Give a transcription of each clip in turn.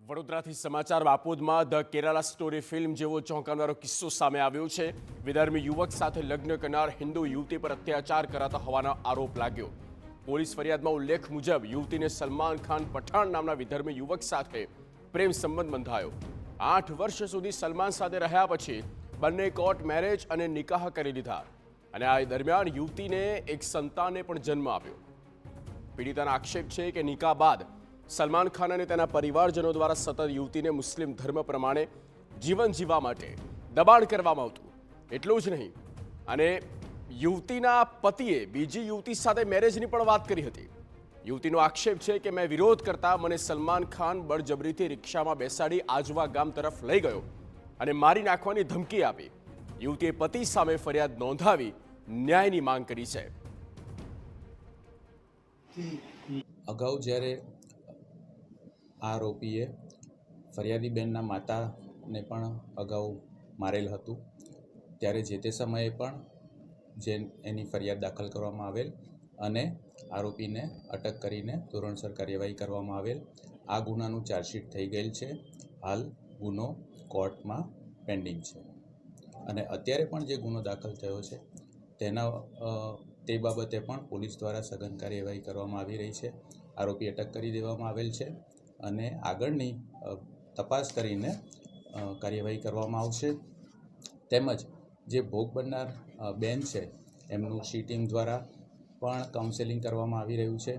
વડોદરાથી સમાચાર વાપોદમાં the Kerala story film જેવો ચોંકાવનારો કિસ્સો સામે આવ્યો છે। વિધર્મી યુવક સાથે લગ્ન કરનાર હિન્દુ યુવતી પર અત્યાચાર કરાતા હોવાનો આરોપ લાગ્યો। પોલીસ ફરિયાદમાં ઉલ્લેખ મુજબ યુવતીને સલમાન ખાન પઠાણ નામના વિધર્મી યુવક સાથે પ્રેમ સંબંધ બંધાયો। 8 વર્ષ સુધી સલમાન સાથે રહ્યા પછી બંને કોર્ટ મેરેજ અને નિકાહ કરી લીધા અને આ દરમિયાન યુવતીને એક સંતાનને પણ જન્મ આપ્યો। પીડિતાનો આક્ષેપ છે કે નિકાહ બાદ સલમાન ખાન અને તેના પરિવારજનો દ્વારા સતત યુવતીને મુસ્લિમ ધર્મ પ્રમાણે જીવન જીવવા માટે દબાણ કરવામાં આવતું। એટલું જ નહીં, અને યુવતીના પતિએ બીજી યુવતી સાથે મેરેજની પણ વાત કરી હતી। યુવતીનો આક્ષેપ છે કે મેં વિરોધ કરતા મને સલમાન ખાન બળજબરીથી રિક્ષામાં બેસાડી આજવા ગામ તરફ લઈ ગયો અને મારી નાખવાની ધમકી આપી। યુવતીએ પતિ સામે ફરિયાદ નોંધાવી ન્યાયની માંગ કરી છે। અગાઉ જ્યારે આરોપીએ ફરિયાદી બેનના માતાને પણ અગાઉ મારેલ હતું, ત્યારે જે તે સમયે પણ એની ફરિયાદ દાખલ કરવામાં આવેલ અને આરોપીને અટક કરીને ધોરણસર કાર્યવાહી કરવામાં આવેલ। આ ગુનાનું ચાર્જશીટ થઈ ગયેલ છે। હાલ ગુનો કોર્ટમાં પેન્ડિંગ છે અને અત્યારે પણ જે ગુનો દાખલ થયો છે તે બાબતે પણ પોલીસ દ્વારા સઘન કાર્યવાહી કરવામાં આવી રહી છે। આરોપી અટક કરી દેવામાં આવેલ છે અને આગળની તપાસ કરીને કાર્યવાહી કરવામાં આવશે। તેમજ જે ભોગ બનનાર બેન છે એમનું સી ટીમ દ્વારા પણ કાઉન્સેલિંગ કરવામાં આવી રહ્યું છે।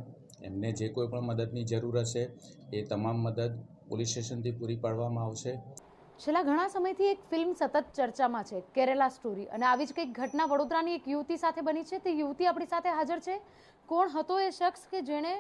એમને જે કોઈ પણ મદદની જરૂર હશે એ તમામ મદદ પોલીસ સ્ટેશનથી પૂરી પાડવામાં આવશે। છેલ્લા ઘણા સમયથી એક ફિલ્મ સતત ચર્ચામાં છે, કેરેલા સ્ટોરી, અને આવી જ કંઈક ઘટના વડોદરાની એક યુવતી સાથે બની છે। તે યુવતી આપણી સાથે હાજર છે। કોણ હતો એ શખ્સ કે જેણે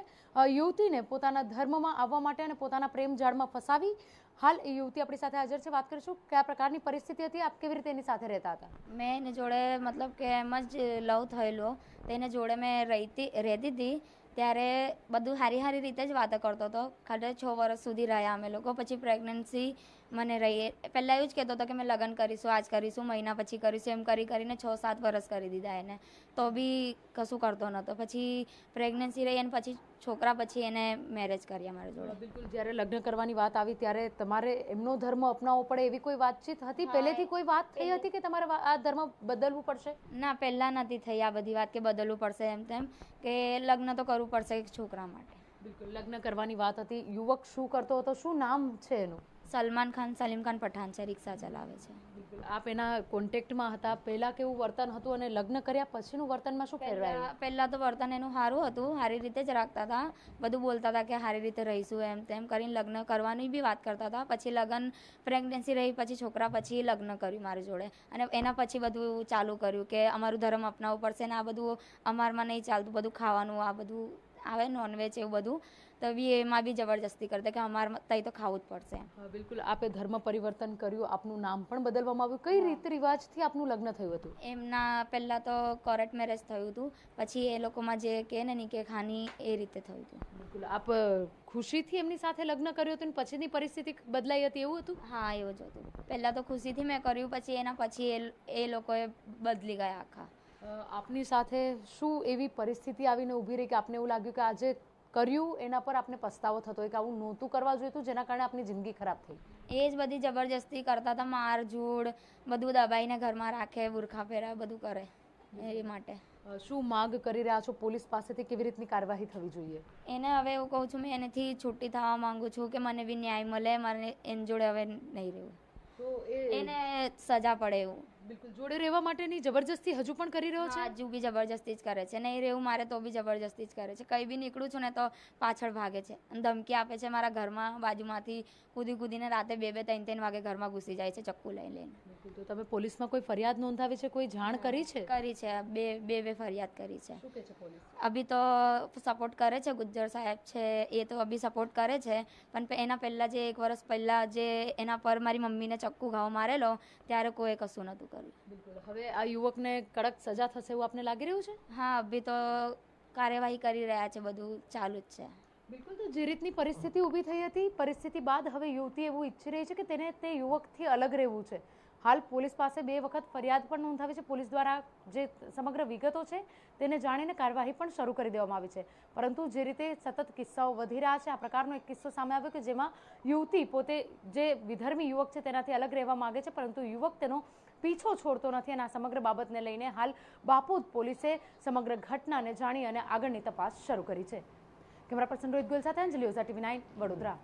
યુવતીને પોતાના ધર્મમાં આવવા માટે અને પોતાના પ્રેમ જાળમાં ફસાવી? હાલ એ યુવતી આપણી સાથે હાજર છે। વાત કરીશું કયા પ્રકારની પરિસ્થિતિ હતી, આપ કેવી રીતે એની સાથે રહેતા હતા? મેં એની જોડે મતલબ કે એમ જ લવ થયેલો, તો એની જોડે મેં રહેતી હતી ત્યારે બધું સારી રીતે જ વાતો કરતો હતો। ખાલી 6 વર્ષ સુધી રહ્યા અમે લોકો। પછી પ્રેગ્નન્સી મને રહીએ પહેલાં એવું જ કહેતો હતો કે મેં લગ્ન કરીશું, આજ કરીશું, મહિના પછી કરીશું, એમ કરીને 6-7 વર્ષ કરી દીધા એને, તો બી કશું કરતો નહોતો। પછી પ્રેગ્નન્સી રહી અને પછી છોકરા પછી એને મેરેજ કર્યા મારી જોડે। બિલકુલ, જ્યારે લગ્ન કરવાની વાત આવી ત્યારે તમારે એમનો ધર્મ અપનાવવો પડે એવી કોઈ વાતચીત હતી? પહેલેથી કોઈ વાત થઈ હતી કે તમારે આ ધર્મ બદલવું પડશે? ના, પહેલાં નથી થઈ આ બધી વાત કે બદલવું પડશે એમ તેમ, કે લગ્ન તો કરવું પડશે એક છોકરા માટે। બિલકુલ, લગ્ન કરવાની વાત હતી। યુવક શું કરતો હતો, શું નામ છે એનું? સલમાન ખાન, સલીમ ખાન પઠાણ છે, રિક્ષા ચલાવે છે। બિલકુલ, આપ એના કોન્ટેક્ટમાં હતા? પહેલાં કેવું વર્તન હતું અને લગ્ન કર્યા પછીનું વર્તનમાં શું ફેરવાયું? પહેલાં તો વર્તન એનું સારું હતું, સારી રીતે જ રાખતા હતા, બધું બોલતા હતા કે સારી રીતે રહીશું એમ તેમ કરીને લગ્ન કરવાની બી વાત કરતા હતા। પછી લગ્ન પ્રેગ્નન્સી રહી પછી છોકરા પછી લગ્ન કર્યું મારી જોડે અને એના પછી બધું ચાલુ કર્યું કે અમારું ધર્મ અપનાવવું પડશે ને આ બધું અમારમાં નહીં ચાલતું, બધું ખાવાનું આ બધું આવે નોનવેજ એવું બધું, તો બી એમાં બી જબરજસ્તી કરતા કે અમારે ત્યાં તો ખાવું જ પડશે। બિલકુલ, આપે ધર્મ પરિવર્તન કર્યું, આપનું નામ પણ બદલવામાં આવ્યું। કઈ રીત રિવાજથી આપનું લગ્ન થયું હતું? એમના પહેલાં તો કોર્ટ મેરેજ થયું હતું, પછી એ લોકોમાં જે કહે ને નિકે ખાની એ રીતે થયું હતું। બિલકુલ, આપ ખુશીથી એમની સાથે લગ્ન કર્યું હતું અને પછીની પરિસ્થિતિ બદલાઈ હતી એવું હતું? હા, એવું જ હતું। પહેલાં તો ખુશીથી મેં કર્યું, પછી એના પછી એ લોકોએ બદલી ગયા આખા। આપની સાથે શું એવી પરિસ્થિતિ આવીને ઊભી રહી કે આપને એવું લાગ્યું કે આજે કર્યું એના પર આપને પસ્તાવો થતો હોય કે આવું નહોતું કરવા જોઈતું જેના કારણે આપની જિંદગી ખરાબ થઈ? એ જ બધી જબરજસ્તી કરતા હતા, માર ઝૂડ બધું દબાઈને ઘરમાં રાખે, બુરખા પહેરાવે, બધું કરે એ માટે। શું માંગ કરી રહ્યા છો પોલીસ પાસેથી? કેવી રીતની કાર્યવાહી થવી જોઈએ? એને હવે એવું કહું છું, મેં એનાથી છૂટી થવા માંગુ છું કે મને બી ન્યાય મળે, મારે એની જોડે હવે નહીં રહેવું, તો એને સજા પડે એવું। બિલકુલ, જોડે રહેવા માટેની જબરજસ્તી હજુ પણ કરી રહ્યો છે? હજુ બી જબરજસ્તી જ કરે છે, નહીં રહેવું મારે તો બી જબરજસ્તી જ કરે છે। કંઈ બી નીકળું છું ને તો પાછળ ભાગે છે અને ધમકી આપે છે। મારા ઘરમાં બાજુમાંથી કૂદીને રાતે 2-3 વાગે ઘરમાં ઘૂસી જાય છે ચક્કુ લઈને। તો તમે પોલીસમાં કોઈ ફરિયાદ નોંધાવી છે, કોઈ જાણ કરી છે? કરી છે, બે ફરિયાદ કરી છે। શું કહે છે પોલીસ? અભી તો સપોર્ટ કરે છે, ગુજ્જર સાહેબ છે એ તો અભી સપોર્ટ કરે છે, પણ એના પહેલાં જે 1 વર્ષ પહેલાં જે એના પર મારી મમ્મીને ચક્કુ ઘાવ મારેલો ત્યારે કોઈ કશું નહોતું કર્યું। બિલકુલ, હવે આ યુવકને કડક સજા થશે એવું આપને લાગી રહ્યું છે? હા, અભી તો કાર્યવાહી કરી રહ્યા છે, બધું ચાલુ જ છે। બિલકુલ, તો જે રીતની પરિસ્થિતિ ઊભી થઈ હતી, પરિસ્થિતિ બાદ હવે યુવતી એવું ઈચ્છી રહી છે કે તેને તે યુવકથી અલગ રહેવું છે। હાલ પોલીસ પાસે 2 વખત ફરિયાદ પણ નોંધાવી છે. પોલીસ દ્વારા જે સમગ્ર વિગતો છે તેને જાણીને કાર્યવાહી પણ શરૂ કરી દેવામાં આવી છે. પરંતુ જે રીતે સતત કિસ્સાઓ વધી રહ્યા છે, આ પ્રકારનો એક કિસ્સો સામે આવ્યો કે જેમાં યુવતી પોતે જે વિધર્મી યુવક છે તેનાથી અલગ રહેવા માંગે છે, પરંતુ યુવક તેનો પીછો છોડતો નથી અને આ સમગ્ર બાબતને લઈને હાલ બાપુદ પોલીસે સમગ્ર ઘટનાને જાણી અને આગળની તપાસ શરૂ કરી છે. કેમેરા પર્સન રોહિત ગોયલ સાથે અંજલિ ઓઝા, TV9 વડોદરા.